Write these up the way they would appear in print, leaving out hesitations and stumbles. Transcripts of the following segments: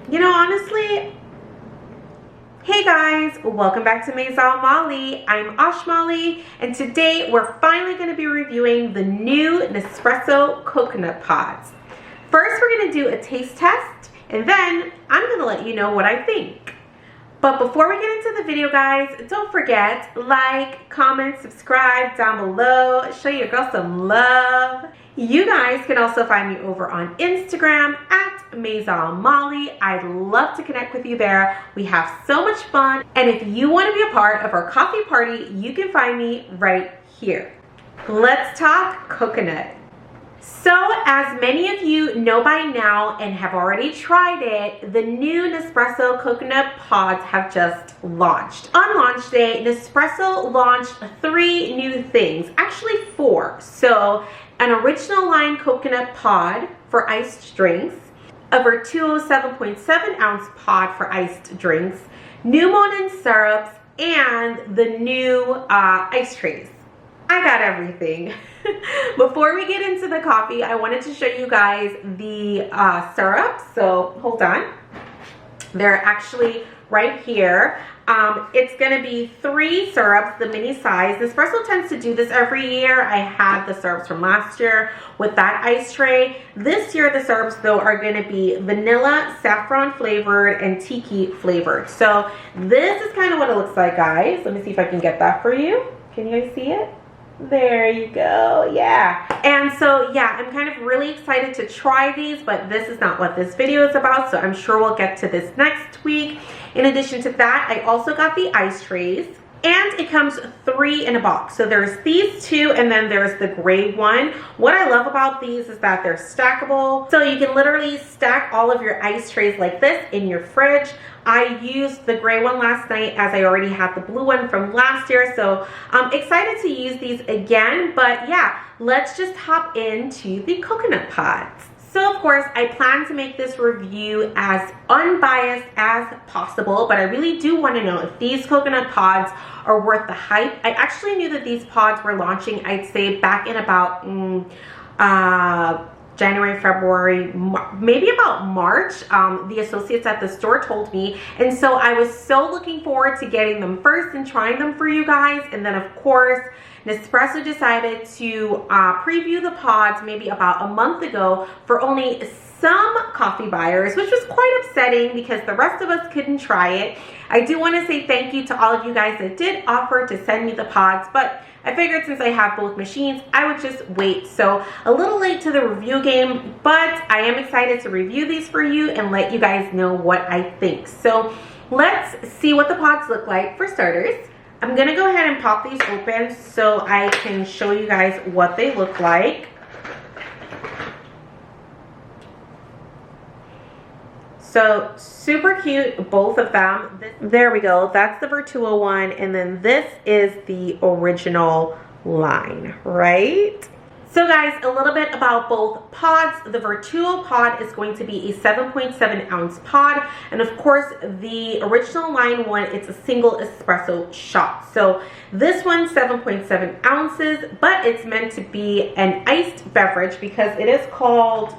You know, honestly, hey guys, welcome back to Maison Malli. I'm Malli, and today we're finally going to be reviewing the new Nespresso coconut pods. First, we're going to do a taste test, and then I'm going to let you know what I think. But before we get into the video, guys, don't forget, like, comment, subscribe down below. Show your girl some love. You guys can also find me over on Instagram at Maison Malli. I'd love to connect with you there. We have so much fun. And if you want to be a part of our coffee party, you can find me right here. Let's talk coconut. So, as many of you know by now and have already tried it, the new Nespresso coconut pods have just launched. On launch day, Nespresso launched 3 new things, actually 4. So, an original line coconut pod for iced drinks, a Vertuo 7.7 ounce pod for iced drinks, new morning syrups, and the new ice trays. I got everything. Before we get into the coffee, I wanted to show you guys the syrups. So hold on. They're actually right here. It's going to be 3 syrups, the mini size. Nespresso tends to do this every year. I had the syrups from last year with that ice tray. This year, the syrups, though, are going to be vanilla, saffron flavored, and tiki flavored. So this is kind of what it looks like, guys. Let me see if I can get that for you. Can you guys see it? There you go. Yeah. And so yeah, I'm kind of really excited to try these, but this is not what this video is about, so I'm sure we'll get to this next week. In addition to that, I also got the ice trays, and it comes 3 in a box. So there's these 2, and then there's the gray one. What I love about these is that they're stackable, so you can literally stack all of your ice trays like this in your fridge. I used the gray one last night as I already had the blue one from last year, so I'm excited to use these again. But yeah, let's just hop into the coconut pods. So of course, I plan to make this review as unbiased as possible, but I really do want to know if these coconut pods are worth the hype. I actually knew that these pods were launching, I'd say, back in about January, February, maybe about March. The associates at the store told me, and so I was so looking forward to getting them first and trying them for you guys. And then of course, Nespresso decided to preview the pods maybe about a month ago for only some coffee buyers, which was quite upsetting because the rest of us couldn't try it. I do want to say thank you to all of you guys that did offer to send me the pods, but I figured since I have both machines, I would just wait. So a little late to the review game, but I am excited to review these for you and let you guys know what I think. So let's see what the pods look like. For starters, I'm gonna go ahead and pop these open so I can show you guys what they look like. So super cute, both of them. There we go, that's the Vertuo one, and then this is the original line, right? So guys, a little bit about both pods. The Vertuo pod is going to be a 7.7 ounce pod, and of course the original line one, it's a single espresso shot. So this one's 7.7 ounces, but it's meant to be an iced beverage because it is called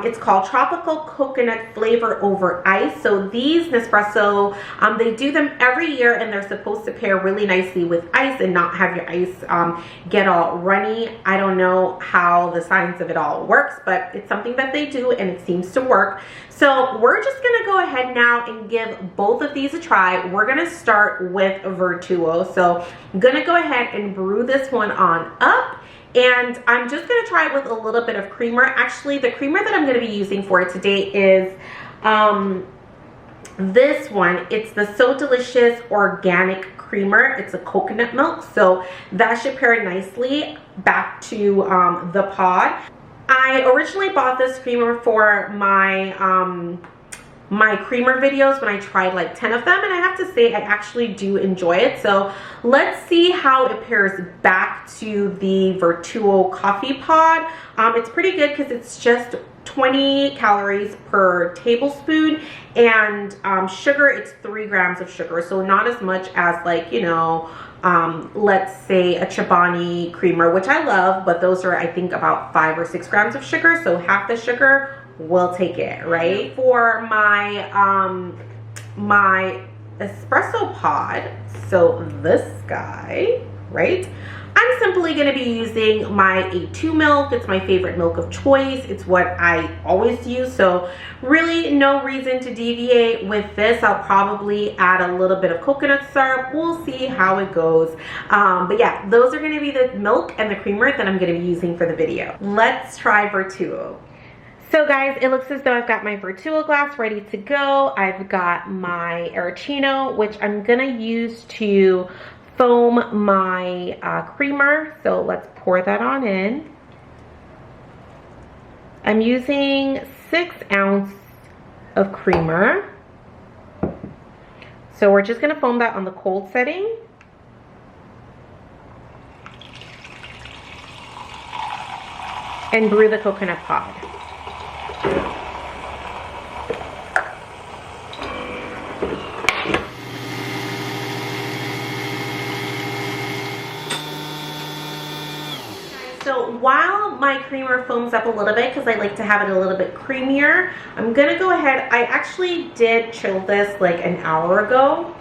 it's called Tropical Coconut Flavor Over Ice. So these Nespresso, they do them every year, and they're supposed to pair really nicely with ice and not have your ice get all runny. I don't know how the science of it all works, but it's something that they do and it seems to work. So we're just gonna go ahead now and give both of these a try. We're gonna start with Vertuo. So I'm gonna go ahead and brew this one on up. And I'm just going to try it with a little bit of creamer. Actually, the creamer that I'm going to be using for it today is this one. It's the So Delicious Organic Creamer. It's a coconut milk, so that should pair nicely back to the pod. I originally bought this creamer for my my creamer videos when I tried like 10 of them, and I have to say I actually do enjoy it. So let's see how it pairs back to the Vertuo coffee pod. It's pretty good because it's just 20 calories per tablespoon, and sugar, it's 3 grams of sugar, so not as much as, like, you know, let's say a Chobani creamer, which I love, but those are, I think, about 5 or 6 grams of sugar, so half the sugar we'll take it, right? For my my espresso pod, so this guy, right? I'm simply going to be using my A2 milk. It's my favorite milk of choice. It's what I always use, so really no reason to deviate with this. I'll probably add a little bit of coconut syrup. We'll see how it goes. But yeah, those are going to be the milk and the creamer that I'm going to be using for the video. Let's try Vertuo. So guys, it looks as though I've got my Vertuo glass ready to go. I've got my Arancino, which I'm going to use to foam my creamer. So let's pour that on in. I'm using 6 ounces of creamer. So we're just gonna foam that on the cold setting. And brew the coconut pod. So while my creamer foams up a little bit, because I like to have it a little bit creamier, I'm gonna go ahead. I actually did chill this like an hour ago.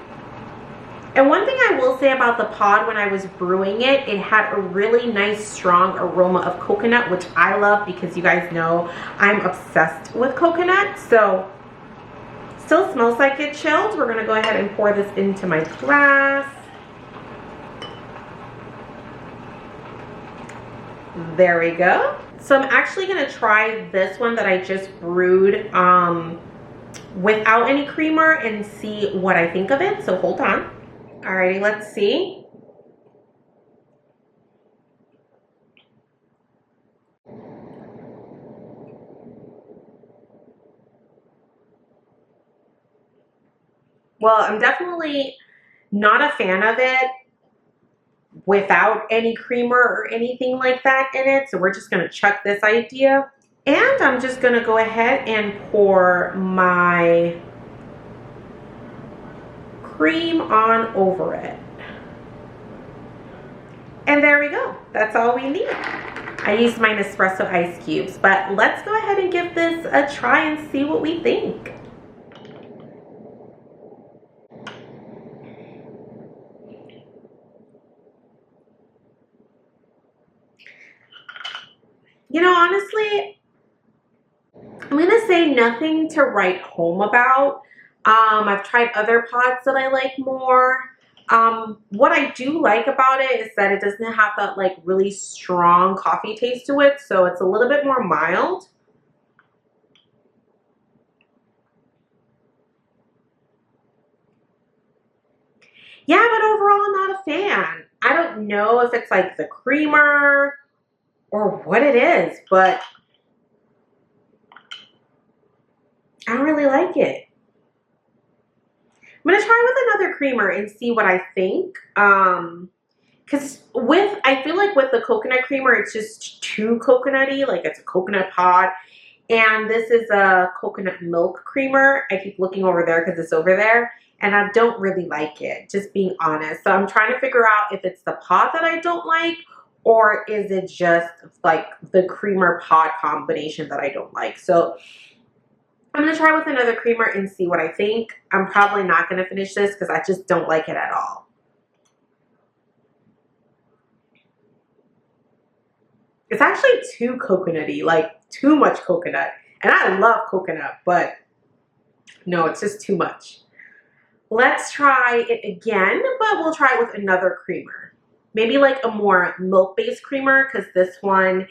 And one thing I will say about the pod, when I was brewing it, it had a really nice strong aroma of coconut, which I love because you guys know I'm obsessed with coconut. So still smells like it chilled. We're gonna go ahead and pour this into my glass. There we go. So I'm actually gonna try this one that I just brewed without any creamer and see what I think of it. So hold on. Alrighty, let's see. Well, I'm definitely not a fan of it without any creamer or anything like that in it. So we're just gonna chuck this idea. And I'm just gonna go ahead and pour my cream on over it. And there we go. That's all we need. I used my Nespresso ice cubes, but let's go ahead and give this a try and see what we think. You know, honestly, I'm gonna say nothing to write home about. I've tried other pods that I like more. What I do like about it is that it doesn't have that like really strong coffee taste to it, so it's a little bit more mild. Yeah, but overall I'm not a fan. I don't know if it's like the creamer or what it is, but I don't really like it. I'm gonna try with another creamer and see what I think. Because I feel like with the coconut creamer, it's just too coconutty, like it's a coconut pod. And this is a coconut milk creamer. I keep looking over there because it's over there. And I don't really like it, just being honest. So I'm trying to figure out if it's the pod that I don't like, or is it just like the creamer pod combination that I don't like. So I'm gonna try with another creamer and see what I think. I'm probably not gonna finish this because I just don't like it at all. It's actually too coconutty, like too much coconut. And I love coconut, but no, it's just too much. Let's try it again, but we'll try it with another creamer. Maybe like a more milk-based creamer, because this one,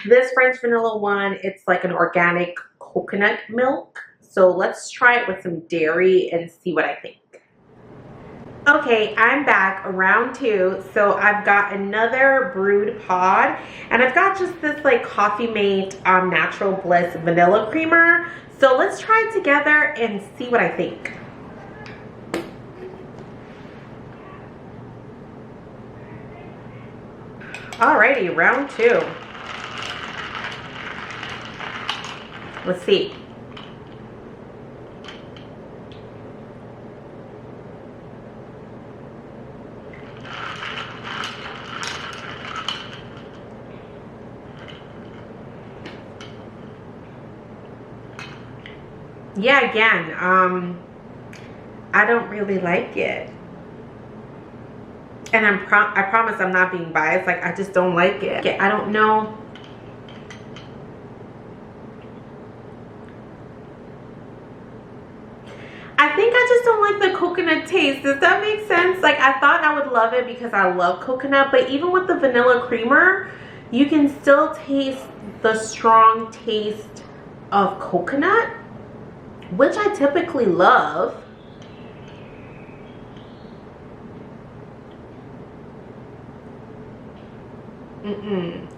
this French vanilla one, it's like an organic coconut milk. So let's try it with some dairy and see what I think. Okay, I'm back, round 2. So I've got another brewed pod, and I've got just this like Coffee Mate Natural Bliss vanilla creamer. So let's try it together and see what I think. Alrighty, round 2. Let's see. yeah, again, I don't really like it. And I promise I'm not being biased. Like, I just don't like it. I don't know. I think I just don't like the coconut taste. Does that make sense? Like, I thought I would love it because I love coconut, but even with the vanilla creamer, you can still taste the strong taste of coconut, which I typically love.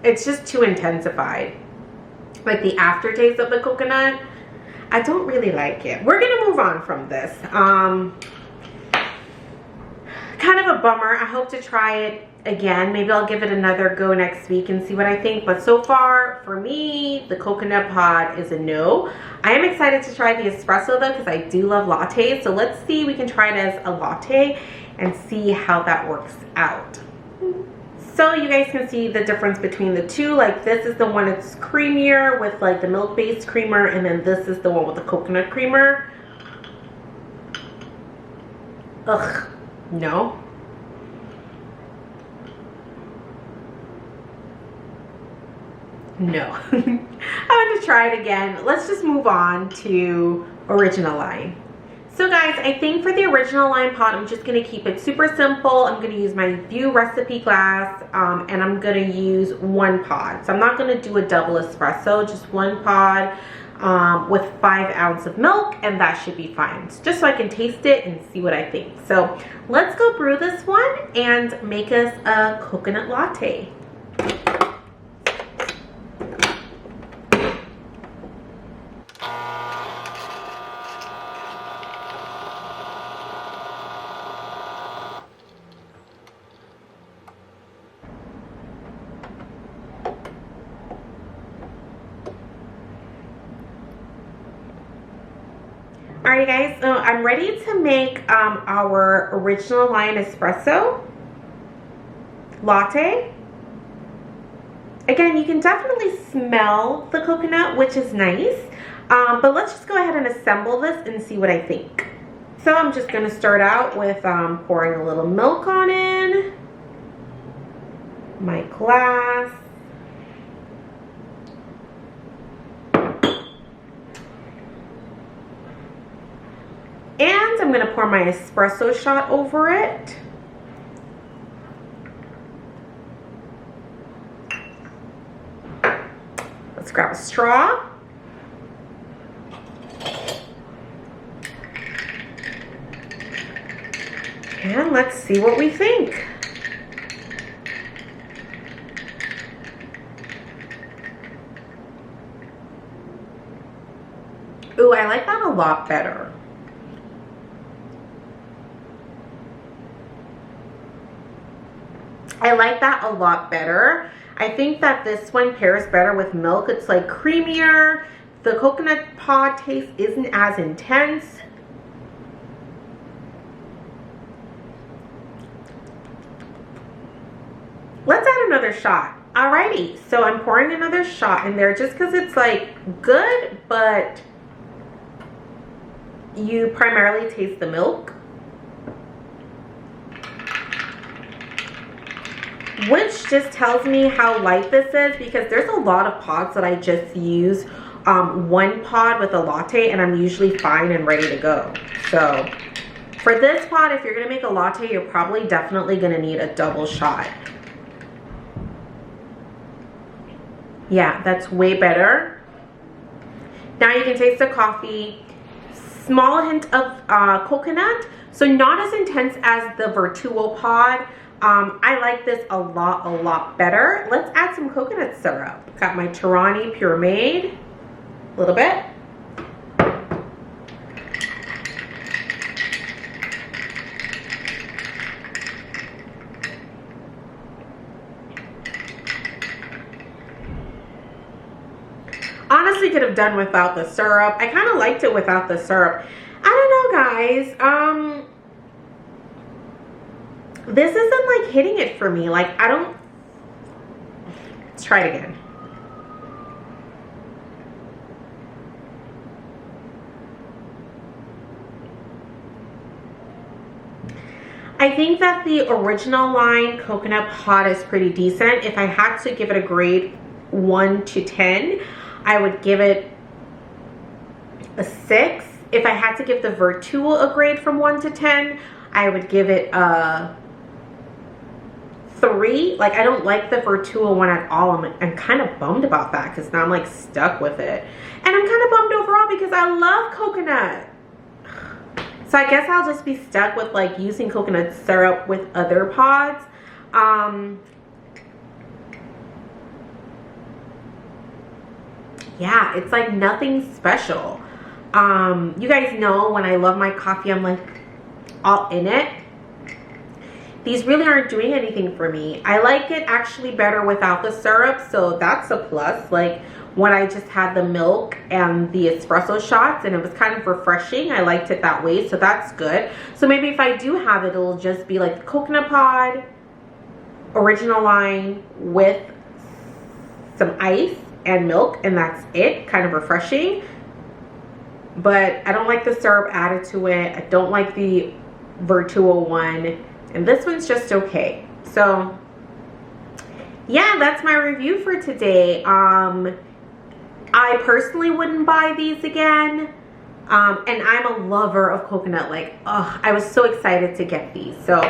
It's just too intensified. Like the aftertaste of the coconut, I don't really like it. We're gonna move on from this. Kind of a bummer. I hope to try it again. Maybe I'll give it another go next week and see what I think. But so far, for me, the coconut pod is a no. I am excited to try the espresso though, because I do love lattes. So let's see, we can try it as a latte and see how that works out. So you guys can see the difference between the two. Like, this is the one that's creamier with like the milk-based creamer, and then this is the one with the coconut creamer. Ugh, no. No. I want to try it again. Let's just move on to original line. So guys, I think for the original line pot, I'm just going to keep it super simple. I'm going to use my View recipe glass, and I'm going to use one pod. So I'm not going to do a double espresso, just one pod with 5 ounces of milk, and that should be fine. Just so I can taste it and see what I think. So let's go brew this one and make us a coconut latte. Alright guys, so I'm ready to make our original line espresso latte. Again, you can definitely smell the coconut, which is nice. But let's just go ahead and assemble this and see what I think. So I'm just going to start out with pouring a little milk on in my glass. And I'm going to pour my espresso shot over it. Let's grab a straw. And let's see what we think. Ooh, I like that a lot better. I like that a lot better. I think that this one pairs better with milk. It's like creamier. The coconut pod taste isn't as intense. Let's add another shot. Alrighty, so I'm pouring another shot in there just because it's like good, but you primarily taste the milk. Which just tells me how light this is, because there's a lot of pods that I just use one pod with a latte and I'm usually fine and ready to go. So for this pod, if you're gonna make a latte, you're probably definitely gonna need a double shot. Yeah, that's way better. Now you can taste the coffee. Small hint of coconut, so not as intense as the Vertuo pod. I like this a lot better. Let's add some coconut syrup. Got my Tirani Pure Made, a little bit. Honestly, could have done without the syrup. I kind of liked it without the syrup. I don't know, guys. This isn't like hitting it for me. Like, I don't. Let's try it again. I think that the original line coconut pod is pretty decent. If I had to give it a grade 1 to 10, I would give it a 6. If I had to give the Vertuo a grade from 1 to 10, I would give it a 3. Like, I don't like the Vertuo one at all. I'm kind of bummed about that because now I'm like stuck with it. And I'm kind of bummed overall because I love coconut. So I guess I'll just be stuck with like using coconut syrup with other pods. Yeah, it's like nothing special. You guys know when I love my coffee, I'm like all in it. These really aren't doing anything for me. I like it actually better without the syrup, so that's a plus. Like when I just had the milk and the espresso shots and it was kind of refreshing, I liked it that way, so that's good. So maybe if I do have it, it'll just be like the coconut pod, original line with some ice and milk, and that's it. Kind of refreshing. But I don't like the syrup added to it. I don't like the Vertuo one, and this one's just okay. So yeah, that's my review for today. I personally wouldn't buy these again, and I'm a lover of coconut. Like, oh, I was so excited to get these. So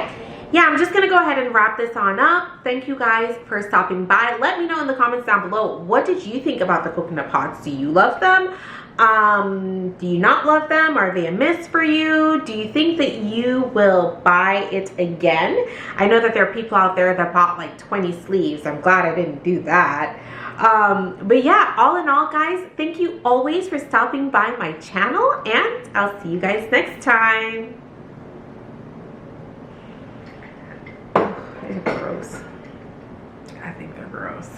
yeah, I'm just gonna go ahead and wrap this on up. Thank you guys for stopping by. Let me know in the comments down below, what did you think about the coconut pods? Do you love them? Do you not love them? Are they a miss for you? Do you think that you will buy it again? I know that there are people out there that bought like 20 sleeves. I'm glad I didn't do that. But yeah, all in all, guys, thank you always for stopping by my channel, and I'll see you guys next time. They're gross. I think they're gross.